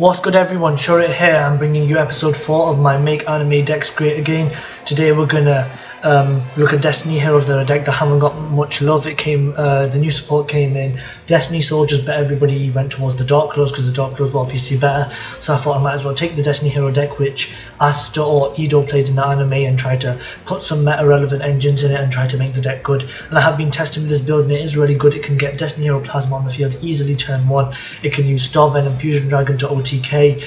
What's good everyone, Shorrit here. I'm bringing you episode 4 of my Make Anime Decks Great Again. Today we're gonna look at Destiny Heroes. They're a deck that haven't got much love. The new support came in Destiny Soldiers, but everybody went towards the Dark Lords because the Dark Lords were obviously better. So I thought I might as well take the Destiny Hero deck, which Asta or Ido played in the anime, and try to put some meta relevant engines in it and try to make the deck good. And I have been testing with this build and it is really good. It can get Destiny Hero Plasma on the field easily turn 1. It can use Star Venom Fusion Dragon to OTK.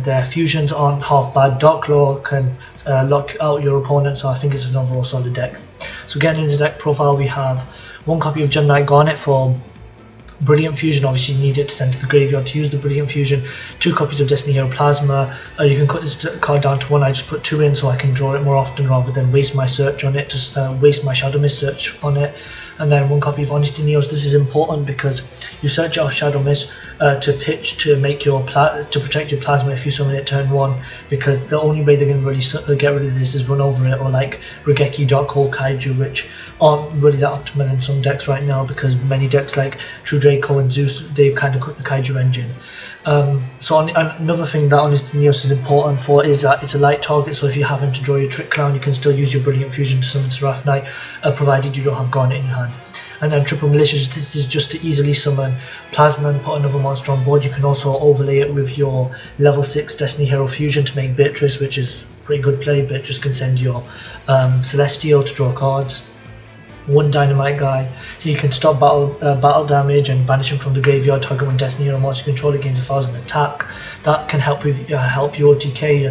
Their fusions aren't half bad. Dark Lord can lock out your opponent, so I think it's an overall solid deck. So getting into the deck profile, we have 1 copy of Gem Knight Garnet for Brilliant Fusion. Obviously you need it to send to the graveyard to use the Brilliant Fusion. 2 copies of Destiny Hero Plasma. You can cut this card down to 1. I just put 2 in so I can draw it more often rather than waste my search on it, waste my Shadow Mist search on it. And then 1 copy of Honesty Neos. This is important because you search off Shadow Mist to pitch to make your to protect your Plasma if you summon it turn 1, because the only way they're going to really get rid of this is run over it, or like Regeki Dark Hole Kaiju, which aren't really that optimal in some decks right now because many decks like True Draco and Zeus, they've kind of cut the Kaiju engine. So another thing that Honesty Neos is important for is that it's a light target, so if you happen to draw your Trick Clown, you can still use your Brilliant Fusion to summon Seraph Knight, provided you don't have Garnet in your hand. And then Triple Malicious, this is just to easily summon Plasma and put another monster on board. You can also overlay it with your level 6 Destiny Hero Fusion to make Beatrice, which is pretty good play. Beatrice can send your Celestial to draw cards. 1 Dynamite Guy, he can stop battle damage and banish him from the graveyard. Target 1 Destiny Hero monster control against 1000 attack. That can help with help you OTK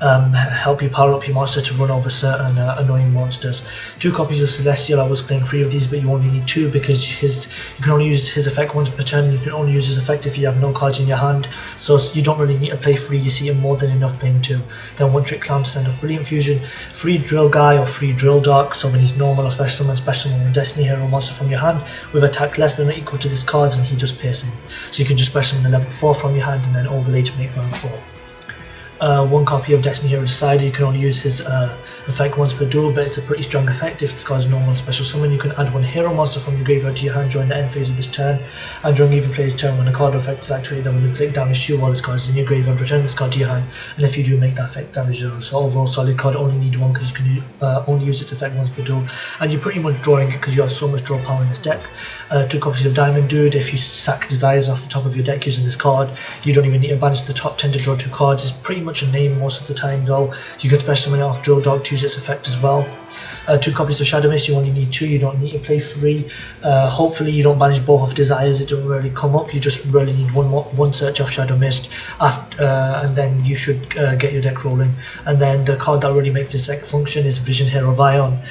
and help you power up your monster to run over certain annoying monsters. 2 copies of Celestial. I was playing 3 of these, but you only need 2 because you can only use his effect once per turn. You can only use his effect if you have no cards in your hand, so you don't really need to play 3. You see it more than enough playing 2. Then 1 Trick Clown to send off Brilliant Fusion. 3 Drill Guy or 3 Drill Dark, so when he's normal or special summon a Destiny Hero monster from your hand with attack less than or equal to this card's, and he does piercing. So you can just special summon a level 4 from your hand and then overlay to make round 4. 1 copy of Destiny Hero Decider. You can only use his effect once per duel, but it's a pretty strong effect. If this card's normal or special summon, you can add 1 hero monster from your graveyard to your hand during the end phase of this turn, and during even player's turn when a card or effect is activated, then will inflict damage to you while this card is in your graveyard. Return this card to your hand, and if you do, make that effect damage 0. So overall solid card. Only need 1 because you can only use its effect once per duel, and you're pretty much drawing it because you have so much draw power in this deck. 2 copies of Diamond Dude. If you sack Desires off the top of your deck using this card, you don't even need to banish the top 10 to draw 2 cards. It's pretty much a name most of the time though. You can special summon it off Drill Dog to use its effect as well. 2 copies of Shadow Mist. You only need 2, you don't need to play 3. Hopefully you don't banish both of Desires, it don't really come up. You just really need one search off Shadow Mist and then you should get your deck rolling. And then the card that really makes this deck function is Vision Hero Vion.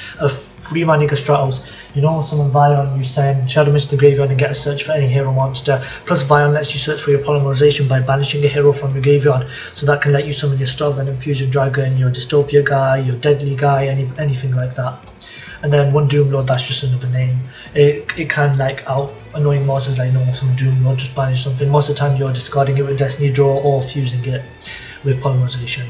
3 Maniga Stratos. You don't summon Vion, you send Shadow Mist to the graveyard and get a search for any hero monster. Plus Vion lets you search for your polymerization by banishing a hero from your graveyard, so that can let you summon your Star Venom Fusion Dragon, your Dystopia guy, your Deadly guy, anything like that. And then 1 Doom Lord, that's just another name. It can like out annoying monsters like normal summon Doom Lord, just banish something. Most of the time you're discarding it with Destiny Draw or fusing it with polymerization.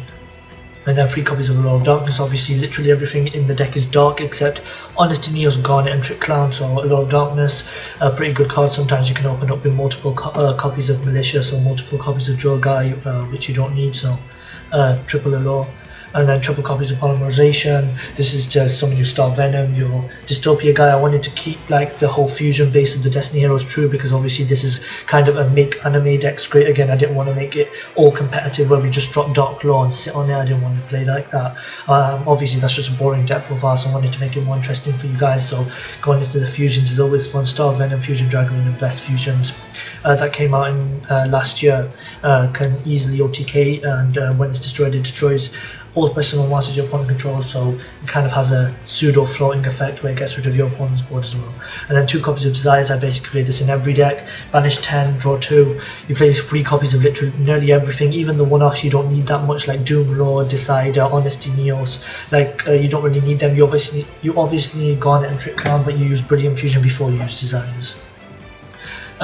And then 3 copies of Allure of Darkness. Obviously literally everything in the deck is dark except Honesty Neos, Garnet and Trick Clown. So Allure of Darkness, a pretty good card. Sometimes you can open up with multiple copies of Malicious or multiple copies of Drill Guy, which you don't need, so triple Allure. And then triple copies of Polymerization. This is to summon your Star Venom, your Dystopia guy. I wanted to keep like the whole fusion base of the Destiny Heroes true because obviously this is kind of a Make Anime decks great again. I didn't want to make it all competitive where we just drop Dark Law and sit on it. I didn't want to play like that. Obviously that's just a boring deck profile, so I wanted to make it more interesting for you guys. So going into the fusions is always fun. Star Venom Fusion Dragon, one of the best fusions that came out in last year. Can easily OTK, and when it's destroyed, it destroys all special monsters your opponent controls, so it kind of has a pseudo floating effect where it gets rid of your opponent's board as well. And then 2 copies of Desires. I basically play this in every deck. Banish 10, draw 2. You play 3 copies of literally nearly everything, even the one-offs you don't need that much, like Doom Lord, Decider, Honesty Neos. Like you don't really need them. You obviously need Garnet and Trick Clown, but you use Brilliant Fusion before you use Desires.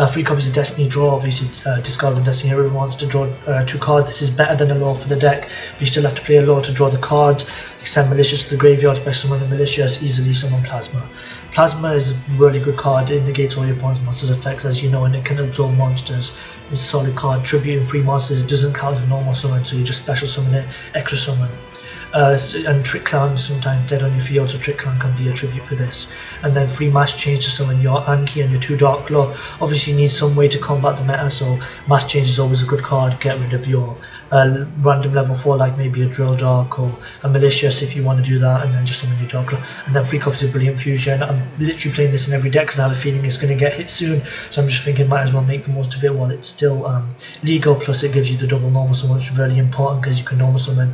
3 copies of Destiny Draw, obviously discard the Destiny Hero Monster, draw 2 cards. This is better than a lore for the deck, but you still have to play a lore to draw the card. Send Malicious to the graveyard, special summon the Malicious, easily summon Plasma. Plasma is a really good card, it negates all your opponent's monsters' effects as you know, and it can absorb monsters. It's a solid card, tributing 3 monsters, it doesn't count as a normal summon, so you just special summon it, extra summon. And Trick Clown is sometimes dead on your field, so Trick Clown can be a tribute for this. And then 3 Mass Change to summon your Anki and your 2 Dark Claw. Obviously you need some way to combat the meta, so Mass Change is always a good card. Get rid of your random level 4 like maybe a Drill Dark or a Malicious if you want to do that, and then just summon your Dark Claw. And then 3 copies of Brilliant Fusion. I'm literally playing this in every deck because I have a feeling it's going to get hit soon, so I'm just thinking might as well make the most of it while it's still legal, plus it gives you the double normal summon, which is really important because you can normal summon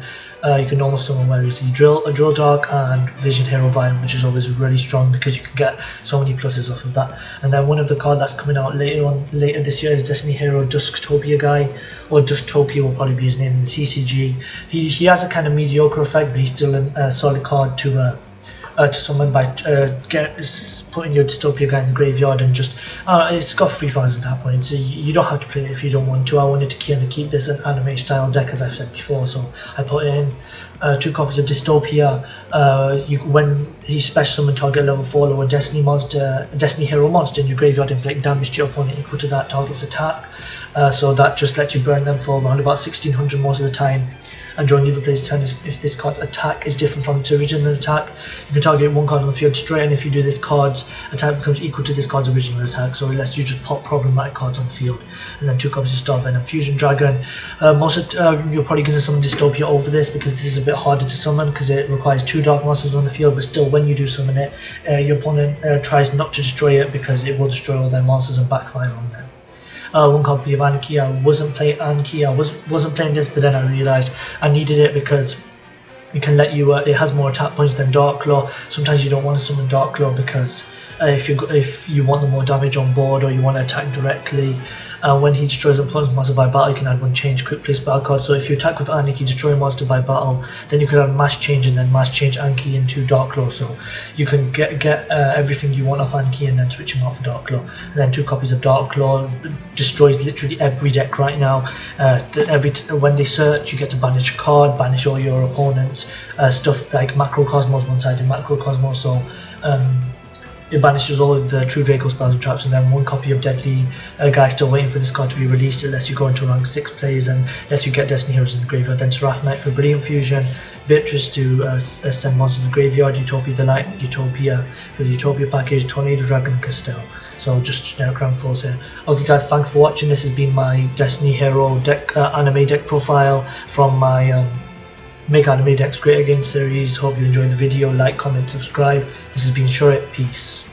where you see Drill Dark and Vision Hero Vine, which is always really strong because you can get so many pluses off of that. And then one of the cards that's coming out later this year is Destiny Hero Dusktopia guy, or Dusktopia will probably be his name in the CCG. He has a kind of mediocre effect, but he's still a solid card to summon by putting your Dystopia guy in the graveyard, and just it's got 3,000 tap points, so you don't have to play it if you don't want to. I wanted to kind of keep this an anime style deck as I've said before, so I put in 2 copies of Dystopia. When he special summon target level 4 or a Destiny Hero monster in your graveyard, inflict damage to your opponent equal to that target's attack. So that just lets you burn them for around about 1600 most of the time. And during either player's turn, if this card's attack is different from its original attack, you can target 1 card on the field straight, and if you do this card's attack becomes equal to this card's original attack, so it lets you just pop problematic cards on the field. And then 2 copies of Star Venom Fusion Dragon. You're probably going to summon Dystopia over this because this is a bit harder to summon because it requires 2 dark monsters on the field, but still when you do summon it, your opponent tries not to destroy it because it will destroy all their monsters and backfire on them. 1 copy of Anki. I wasn't playing Anki, I wasn't playing this, but then I realised I needed it because it can let you, it has more attack points than Dark Claw. Sometimes you don't want to summon Dark Claw because if you want the more damage on board or you want to attack directly, when he destroys an opponent's monster by battle, you can add 1 change quick place battle card. So if you attack with Anki, destroy a monster by battle, then you can add Mass Change and then Mass Change Anki into Dark Claw. So you can get everything you want off Anki and then switch him out for Dark Claw. And then 2 copies of Dark Claw destroys literally every deck right now. When they search, you get to banish a card, banish all your opponents, stuff like Macrocosmos, one-sided Macrocosmos. So it banishes all of the True Draco spells and traps, and then 1 copy of Deadly Guy still waiting for this card to be released. It lets you go into rank 6 plays and lets you get Destiny Heroes in the graveyard. Then Seraph Knight for Brilliant Fusion, Beatrice to send monsters in the graveyard, Utopia the Light, Utopia for the Utopia package, Tornado Dragon, Castell. So just generic Grand Force here. Okay guys, thanks for watching. This has been my Destiny Hero deck anime deck profile from my Make Anime Decks Great Again series. Hope you enjoyed the video. Like, comment, subscribe. This has been Shurrit. Peace.